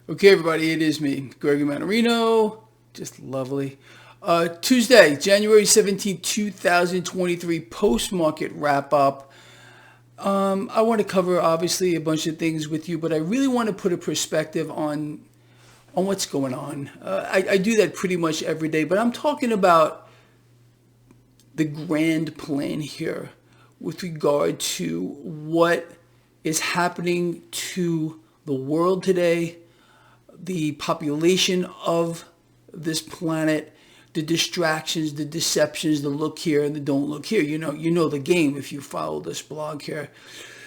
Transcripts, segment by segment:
Okay, everybody, it is me, Gregory Mannarino. Just lovely. Tuesday, January 17th, 2023, post-market wrap-up. I want to cover, obviously, a bunch of things with you, but I really want to put a perspective on what's going on. I do that pretty much every day, but I'm talking about the grand plan here with regard to what is happening to the world today, the population of this planet, the distractions, the deceptions, the look here and the don't look here. You know the game if you follow this blog here.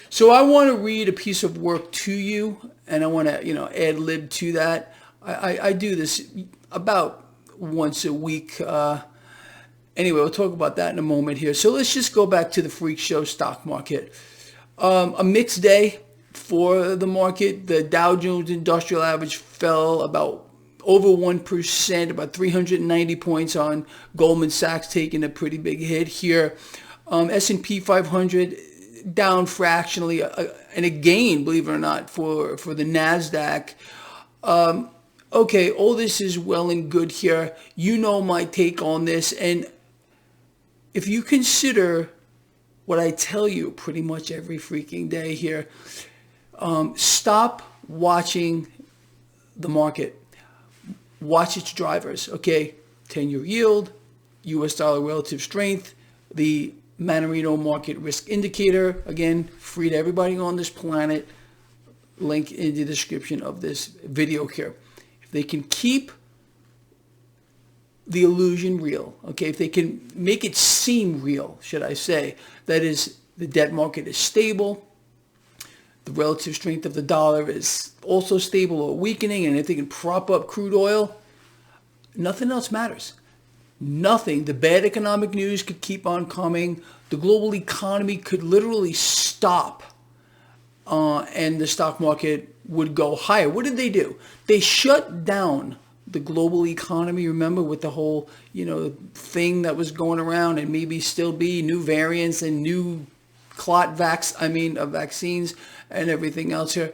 So I want to read a piece of work to you, and I want to ad lib to that. I do this about once a week. Anyway, we'll talk about that in a moment here. So let's just go back to the freak show stock market. A mixed day for the market. The Dow Jones Industrial Average fell about over 1%, about 390 points on Goldman Sachs taking a pretty big hit here. S&P 500 down fractionally, and a gain, believe it or not, for the NASDAQ. Okay, all this is well and good here. You know my take on this, and if you consider what I tell you pretty much every freaking day here, stop watching the market. Watch its drivers, okay? 10-year yield, U.S. dollar relative strength, the Mannarino market risk indicator, again, free to everybody on this planet. Link in the description of this video here. If they can keep the illusion real, okay, if they can make it seem real, should I say, that is, the debt market is stable, the relative strength of the dollar is also stable or weakening, and if they can prop up crude oil, nothing else matters. Nothing. The bad economic news could keep on coming. The global economy could literally stop, and the stock market would go higher. What did they do? They shut down the global economy, remember, with the whole, thing that was going around, and maybe still be new variants and new vaccines and everything else here.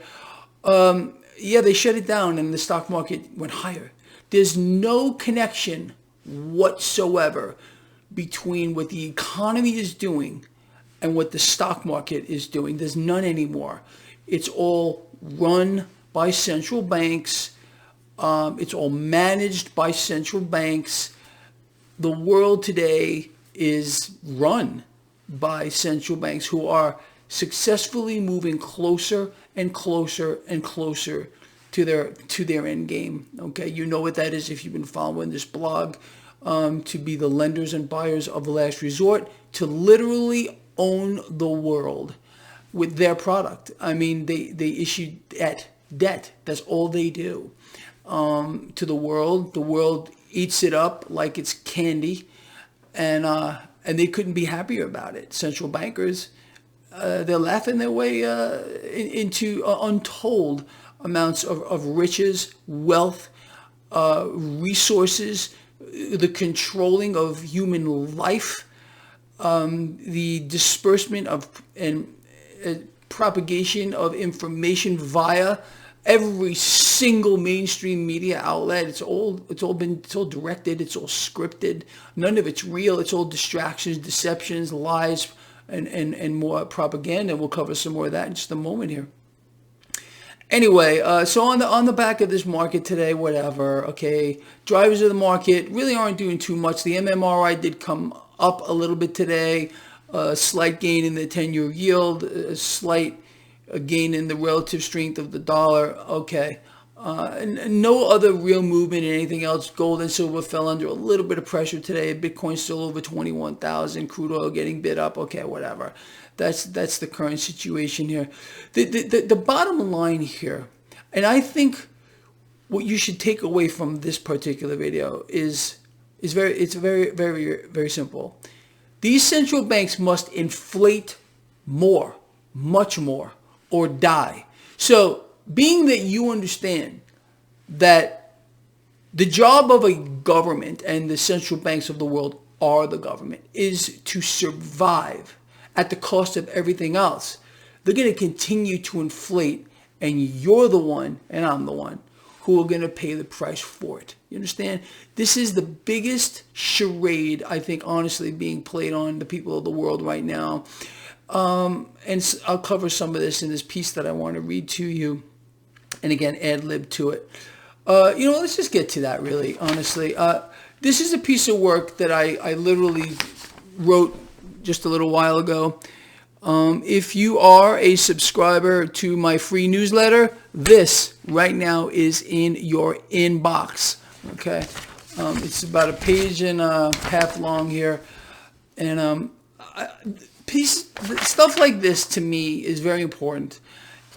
They shut it down and the stock market went higher. There's no connection whatsoever between what the economy is doing and what the stock market is doing. There's none anymore. It's all run by central banks. It's all managed by central banks. The world today is run by central banks who are successfully moving closer and closer and closer to their end game. Okay, you know what that is if you've been following this blog. To be the lenders and buyers of last resort, to literally own the world with their product. I mean, they issue debt. That's all they do to the world. The world eats it up like it's candy, and they couldn't be happier about it. Central bankers, they're laughing their way into untold amounts of riches, wealth, resources, the controlling of human life, the disbursement of and propagation of information via every single mainstream media outlet. It's all directed, it's all scripted. None of it's real. It's all distractions, deceptions, lies, and more propaganda. We'll cover some more of that in just a moment here. Anyway, so on the back of this market today, whatever, okay, drivers of the market really aren't doing too much. The MMRI did come up a little bit today, a slight gain in the 10-year yield, a slight gain in the relative strength of the dollar, okay. No other real movement in anything else. Gold and silver fell under a little bit of pressure today. Bitcoin still over 21,000. Crude oil getting bid up. Okay, whatever. That's the current situation here. The bottom line here, and I think what you should take away from this particular video is very simple. These central banks must inflate more, much more, or die. So, being that you understand that the job of a government, and the central banks of the world are the government, is to survive at the cost of everything else, they're going to continue to inflate, and you're the one, and I'm the one, who are going to pay the price for it. You understand? This is the biggest charade, I think, honestly, being played on the people of the world right now. And I'll cover some of this in this piece that I want to read to you. And again, ad-lib to it. Let's just get to that, really, honestly. This is a piece of work that I literally wrote just a little while ago. If you are a subscriber to my free newsletter, this right now is in your inbox. Okay, it's about a page and a half long here, and stuff like this to me is very important.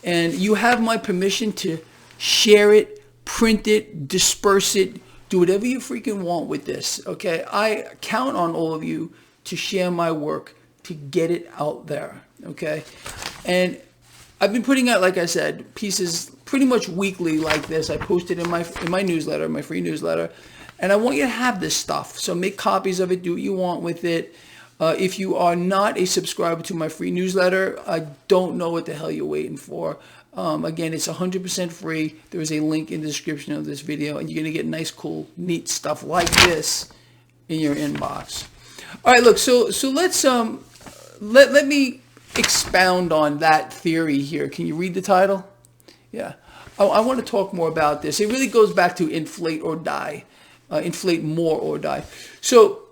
And you have my permission to share it, print it, disperse it, do whatever you freaking want with this. Okay, I count on all of you to share my work, to get it out there, okay? And I've been putting out, like I said, pieces pretty much weekly like this. I post it in my newsletter, my free newsletter, and I want you to have this stuff. So make copies of it, do what you want with it. If you are not a subscriber to my free newsletter, I don't know what the hell you're waiting for. Again, it's 100% free. There is a link in the description of this video, and you're going to get nice, cool, neat stuff like this in your inbox. All right, look, so let's let me expound on that theory here. Can you read the title? Yeah. I want to talk more about this. It really goes back to inflate or die, inflate more or die. So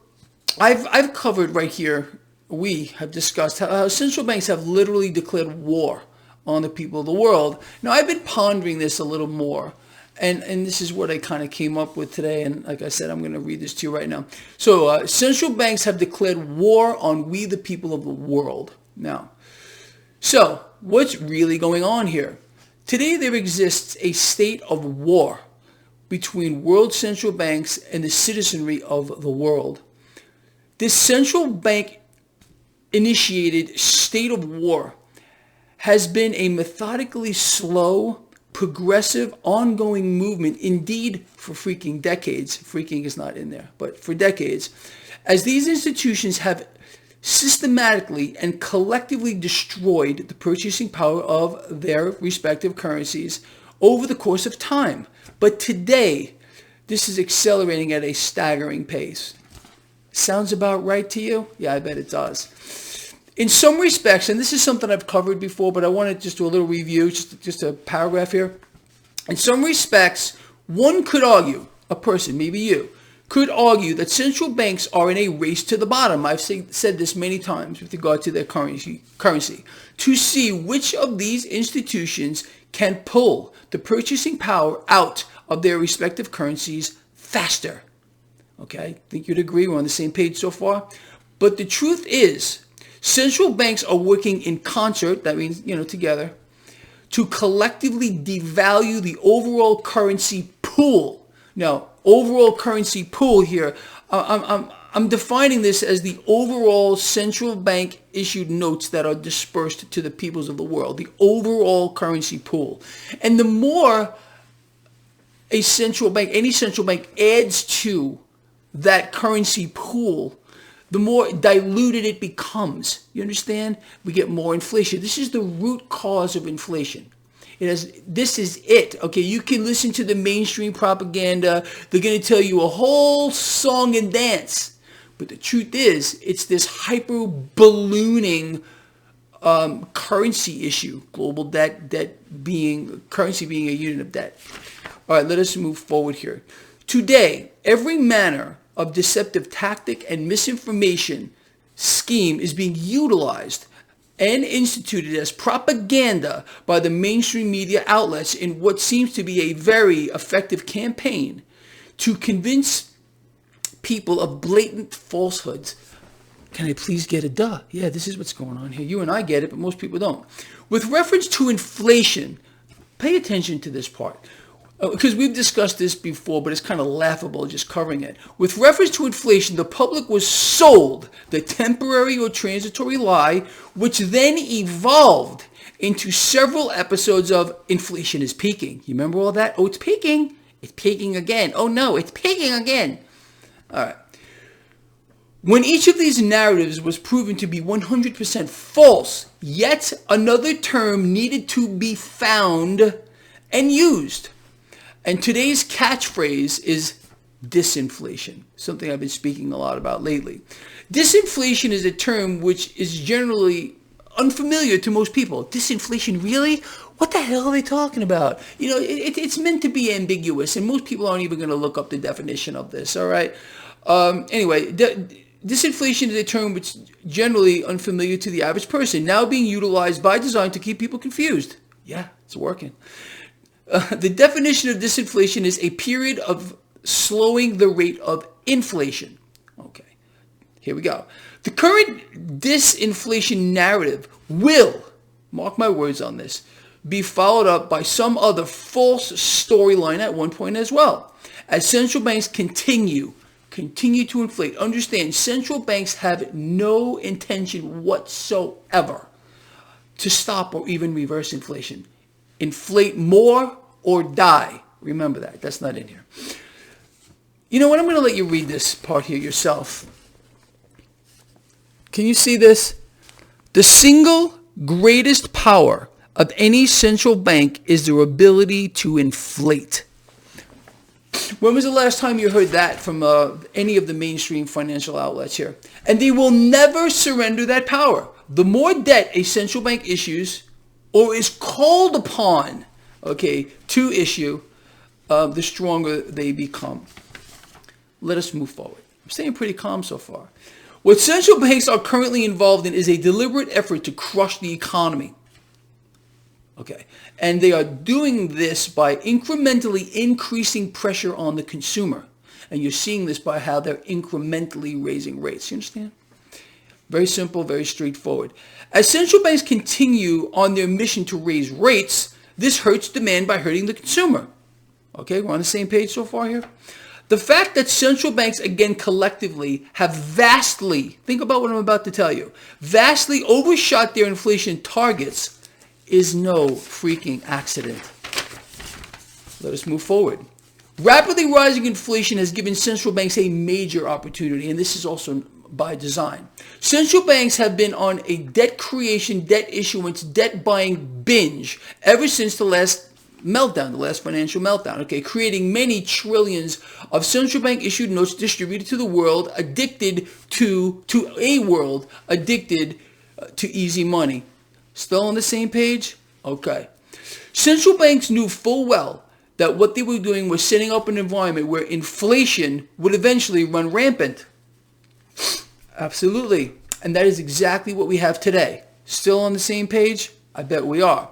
I've covered right here, we have discussed how central banks have literally declared war on the people of the world. Now, I've been pondering this a little more. And this is what I kind of came up with today. And like I said, I'm going to read this to you right now. So central banks have declared war on we, the people of the world. Now, so what's really going on here? Today, there exists a state of war between world central banks and the citizenry of the world. This central bank initiated state of war has been a methodically slow, progressive, ongoing movement, indeed, for freaking decades. Freaking is not in there, but for decades, as these institutions have systematically and collectively destroyed the purchasing power of their respective currencies over the course of time. But today, this is accelerating at a staggering pace. Sounds about right to you? Yeah, I bet it does. In some respects, and this is something I've covered before, but I want to just do a little review, just a paragraph here. In some respects, one could argue, a person, maybe you, could argue that central banks are in a race to the bottom. I've said this many times with regard to their currency, to see which of these institutions can pull the purchasing power out of their respective currencies faster. Okay, I think you'd agree we're on the same page so far. But the truth is, central banks are working in concert, that means, together, to collectively devalue the overall currency pool. Now, overall currency pool here, I'm defining this as the overall central bank issued notes that are dispersed to the peoples of the world, the overall currency pool. And the more any central bank adds to that currency pool, the more diluted it becomes. You understand? We get more inflation. This is the root cause of inflation. This is it. Okay, you can listen to the mainstream propaganda. They're going to tell you a whole song and dance. But the truth is, it's this hyper ballooning currency issue. Global currency being a unit of debt. All right, let us move forward here. Today, every manner of deceptive tactic and misinformation scheme is being utilized and instituted as propaganda by the mainstream media outlets in what seems to be a very effective campaign to convince people of blatant falsehoods. Can I please get a duh? Yeah, this is what's going on here. You and I get it, but most people don't. With reference to inflation, pay attention to this part, because we've discussed this before, but it's kind of laughable just covering it. With reference to inflation, the public was sold the temporary or transitory lie, which then evolved into several episodes of inflation is peaking. You remember all that? Oh, it's peaking. It's peaking again. Oh, no, it's peaking again. All right. When each of these narratives was proven to be 100% false, yet another term needed to be found and used. And today's catchphrase is disinflation, something I've been speaking a lot about lately. Disinflation is a term which is generally unfamiliar to most people. Disinflation, really? What the hell are they talking about? You know, it's meant to be ambiguous, and most people aren't even going to look up the definition of this, all right? Anyway, disinflation is a term which is generally unfamiliar to the average person, now being utilized by design to keep people confused. Yeah, it's working. The definition of disinflation is a period of slowing the rate of inflation. Okay, here we go. The current disinflation narrative will, mark my words on this, be followed up by some other false storyline at one point as well. As central banks continue to inflate, understand central banks have no intention whatsoever to stop or even reverse inflation. Inflate more or die. Remember that. That's not in here. You know what? I'm going to let you read this part here yourself. Can you see this? The single greatest power of any central bank is their ability to inflate. When was the last time you heard that from any of the mainstream financial outlets here? And they will never surrender that power. The more debt a central bank issues or is called upon, okay, to issue, the stronger they become. Let us move forward. I'm staying pretty calm so far. What central banks are currently involved in is a deliberate effort to crush the economy. Okay, and they are doing this by incrementally increasing pressure on the consumer. And you're seeing this by how they're incrementally raising rates. You understand? Very simple, very straightforward. As central banks continue on their mission to raise rates, this hurts demand by hurting the consumer. Okay, we're on the same page so far here? The fact that central banks, again, collectively have vastly, think about what I'm about to tell you, vastly overshot their inflation targets is no freaking accident. Let us move forward. Rapidly rising inflation has given central banks a major opportunity, and this is also by design. Central banks have been on a debt creation, debt issuance, debt buying binge ever since the last meltdown, the last financial meltdown, okay, creating many trillions of central bank issued notes distributed to the world, addicted to a world addicted to easy money. Still on the same page? Okay. Central banks knew full well that what they were doing was setting up an environment where inflation would eventually run rampant. Absolutely. And that is exactly what we have today. Still on the same page? I bet we are.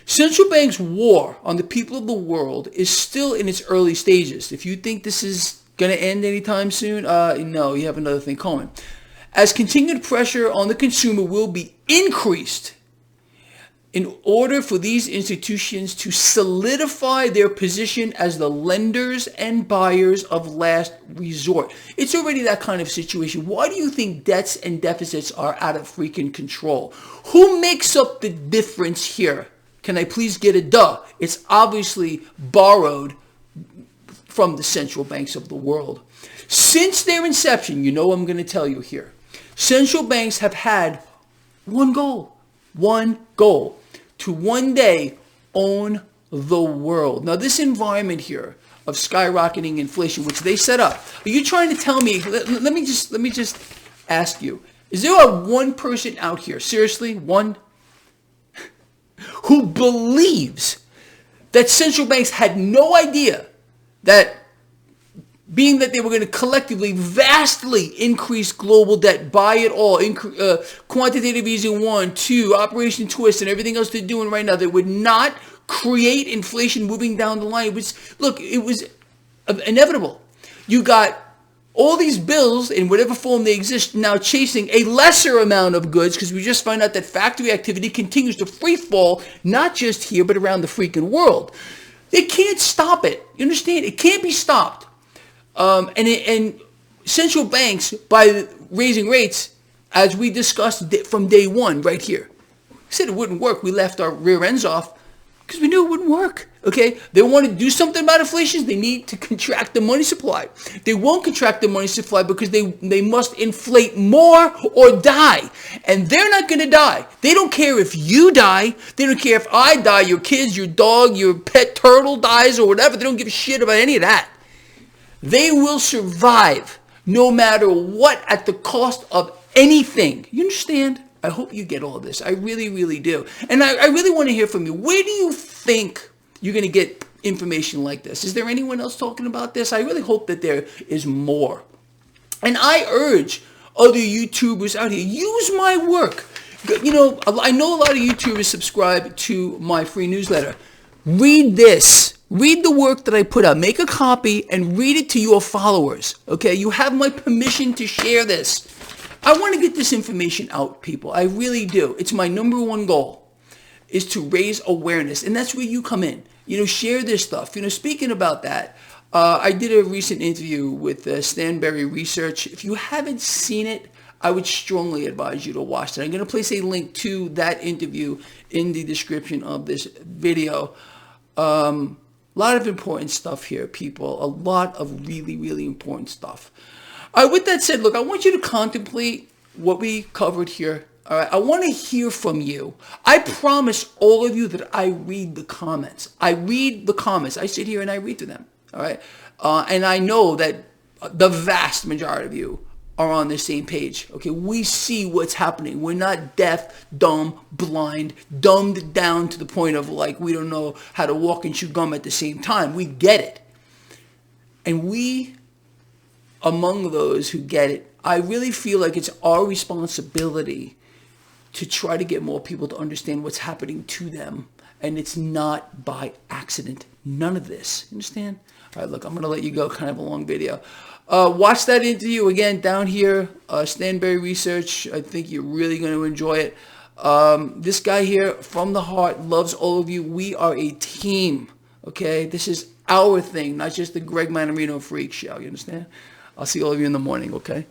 Central banks' war on the people of the world is still in its early stages. If you think this is going to end anytime soon, no, you have another thing coming. As continued pressure on the consumer will be increased in order for these institutions to solidify their position as the lenders and buyers of last resort. It's already that kind of situation. Why do you think debts and deficits are out of freaking control? Who makes up the difference here? Can I please get a duh? It's obviously borrowed from the central banks of the world. Since their inception, you know I'm going to tell you here, central banks have had one goal, to one day own the world. Now, this environment here of skyrocketing inflation, which they set up, are you trying to tell me, let me just ask you, is there one person out here, seriously, one, who believes that central banks had no idea that being that they were going to collectively vastly increase global debt, buy it all, quantitative easing 1, 2, Operation Twist, and everything else they're doing right now, that would not create inflation moving down the line. It was inevitable. You got all these bills, in whatever form they exist, now chasing a lesser amount of goods, because we just found out that factory activity continues to free fall, not just here, but around the freaking world. They can't stop it. You understand? It can't be stopped. And central banks, by raising rates, as we discussed from day one right here, we said it wouldn't work. We left our rear ends off because we knew it wouldn't work. Okay, they want to do something about inflation. They need to contract the money supply. They won't contract the money supply because they must inflate more or die. And they're not going to die. They don't care if you die. They don't care if I die, your kids, your dog, your pet turtle dies or whatever. They don't give a shit about any of that. They will survive no matter what at the cost of anything. You understand? I hope you get all this. I really, really do. And I really want to hear from you. Where do you think you're going to get information like this? Is there anyone else talking about this? I really hope that there is more. And I urge other YouTubers out here, use my work. You know a lot of YouTubers subscribe to my free newsletter. Read this. Read the work that I put out. Make a copy and read it to your followers. Okay? You have my permission to share this. I want to get this information out, people. I really do. It's my number one goal, is to raise awareness. And that's where you come in. Share this stuff. Speaking about that, I did a recent interview with Stanberry Research. If you haven't seen it, I would strongly advise you to watch it. I'm going to place a link to that interview in the description of this video. A lot of important stuff here, people. A lot of really, really important stuff. With that said, look, I want you to contemplate what we covered here. All right, I want to hear from you. I promise all of you that I read the comments. I read the comments. I sit here and I read through them. All right, and I know that the vast majority of you are on the same page. Okay, we see what's happening. We're not deaf, dumb, blind, dumbed down to the point of like we don't know how to walk and chew gum at the same time. We get it, and we, among those who get it, I really feel like it's our responsibility to try to get more people to understand what's happening to them. And it's not by accident. None of this. Understand? All right, look, I'm going to let you go. Kind of a long video. Watch that interview again down here. Stanberry Research. I think you're really going to enjoy it. This guy here, from the heart, loves all of you. We are a team. Okay? This is our thing, not just the Greg Mannarino freak show. You understand? I'll see all of you in the morning, okay?